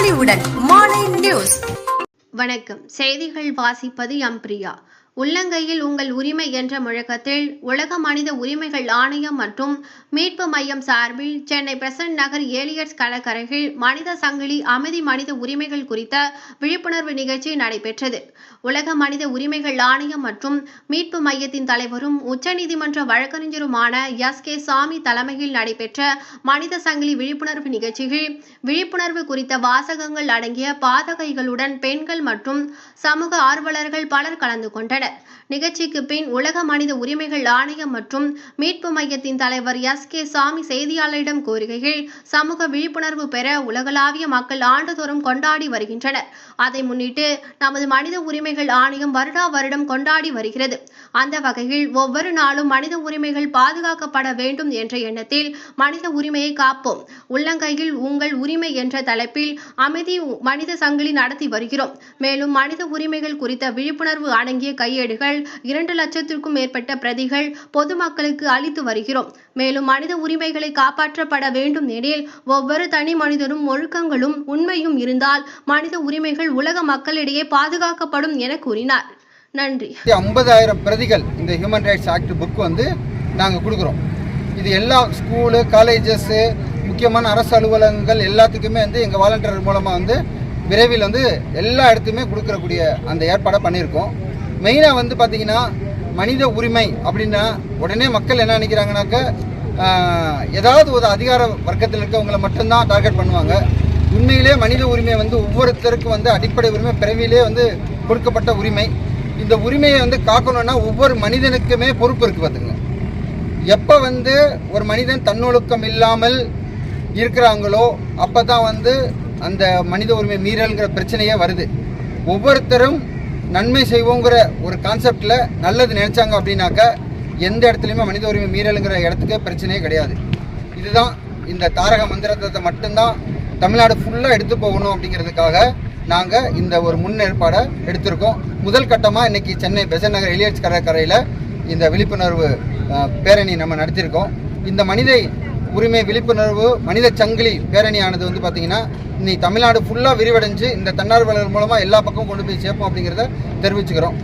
அறிவுடன் மாலை நியூஸ். வணக்கம். செய்திகள் வாசிப்பது எம்பிரியா. உள்ளங்கையில் உங்கள் உரிமை என்ற முழக்கத்தில் உலக மனித உரிமைகள் ஆணையம் மற்றும் மீட்பு மையம் சார்பில் சென்னை பெசன்ட் நகர் ஏலியட்ஸ் கடற்கரையில் மனித சங்கிலி அமைதி மனித உரிமைகள் குறித்த விழிப்புணர்வு நிகழ்ச்சி நடைபெற்றது. உலக மனித உரிமைகள் ஆணையம் மற்றும் மீட்பு மையத்தின் தலைவரும் உச்சநீதிமன்ற வழக்கறிஞருமான எஸ்.கே. சாமி தலைமையில் நடைபெற்ற மனித சங்கிலி விழிப்புணர்வு நிகழ்ச்சியில் விழிப்புணர்வு குறித்த வாசகங்கள் அடங்கிய பாதகைகளுடன் பெண்கள் மற்றும் சமூக ஆர்வலர்கள் பலர் கலந்து கொண்டனர். நிகழ்ச்சிக்கு பின் உலக மனித உரிமைகள் ஆணையம் மற்றும் மீட்பு மையத்தின் தலைவர் எஸ்.கே. சாமி செய்தியாளரிடம் கூறுகையில், சமூக விழிப்புணர்வு பெற உலகளாவிய மக்கள் ஆண்டுதோறும் கொண்டாடி வருகின்றனர். அதை முன்னிட்டு நமது மனித உரிமைகள் ஆணையம் வருடா வருடம் கொண்டாடி வருகிறது. அந்த வகையில் ஒவ்வொரு நாளும் மனித உரிமைகள் பாதுகாக்கப்பட வேண்டும் என்ற எண்ணத்தில் மனித உரிமையை காப்போம், உள்ளங்கையில் உங்கள் உரிமை என்ற தலைப்பில் அமைதி மனித சங்கிலி நடத்தி வருகிறோம். மேலும் மனித உரிமைகள் குறித்த விழிப்புணர்வு அடங்கிய கையேடுகள் 2 லட்சத்திற்கும் மேற்பட்ட பிரதிகள் பொதுமக்களுக்கு அளித்து வருகிறோம். மேலும் மனித உரிமைகளை காப்பாற்றப்பட வேண்டும் எனில் ஒவ்வொரு தனி மனிதனும் ஒழுக்கங்களும் உண்மையும் இருந்தால் மனித உரிமைகள் உலக மக்களிடையே பாதுகாக்கப்படும் என கூறினார். நன்றி. 50,000 பிரதிகள் இந்த ஹியூமன் ரைட்ஸ் ஆக்ட் புக் நாங்கள் கொடுக்குறோம். இது எல்லா ஸ்கூலு, காலேஜஸ், முக்கியமான அரசு அலுவலகங்கள் எல்லாத்துக்குமே எங்கள் வாலண்டியர் மூலமாக விரைவில் எல்லா இடத்துக்குமே கொடுக்கக்கூடிய அந்த ஏற்பாடை பண்ணியிருக்கோம். மெயினாக பார்த்தீங்கன்னா மனித உரிமை அப்படின்னா உடனே மக்கள் என்ன நினைக்கிறாங்கனாக்க ஏதாவது ஒரு அதிகார வர்க்கத்தில் இருக்கவங்களை மட்டும்தான் டார்கெட் பண்ணுவாங்க. உண்மையிலே மனித உரிமை ஒவ்வொருத்தருக்கும் அடிப்படை உரிமை பிறவிலே கொடுக்கப்பட்ட உரிமை. இந்த உரிமையை காக்கணும்னா ஒவ்வொரு மனிதனுக்குமே பொறுப்பு இருக்குது. பார்த்துங்க, எப்போ ஒரு மனிதன் தன்னொழுக்கம் இல்லாமல் இருக்கிறாங்களோ அப்போ தான் அந்த மனித உரிமை மீறல்ங்கிற பிரச்சனையே வருது. ஒவ்வொருத்தரும் நன்மை செய்வோங்கிற ஒரு கான்செப்டில் நல்லது நினைச்சாங்க அப்படின்னாக்க எந்த இடத்துலையுமே மனித உரிமை மீறலுங்கிற இடத்துக்கு பிரச்சனையே கிடையாது. இதுதான் இந்த தாரக மந்திரத்தை மட்டும்தான் தமிழ்நாடு ஃபுல்லாக எடுத்து போகணும் அப்படிங்கிறதுக்காக நாங்கள் இந்த ஒரு முன்னேற்பாடை எடுத்திருக்கோம். முதல் கட்டமாக இன்றைக்கி சென்னை பெசன்ட் நகர் எலியட்ஸ் கடற்கரையில் இந்த விழிப்புணர்வு பேரணி நம்ம நடத்தியிருக்கோம். இந்த மனித உரிமை விழிப்புணர்வு மனித சங்கிலி பேரணியானது பார்த்தீங்கன்னா இன்னைக்கு தமிழ்நாடு ஃபுல்லாக விரிவடைஞ்சு இந்த தன்னார்வலர் மூலமாக எல்லா பக்கமும் கொண்டு போய் சேர்ப்போம் அப்படிங்கிறத தெரிவிச்சுக்கிறோம்.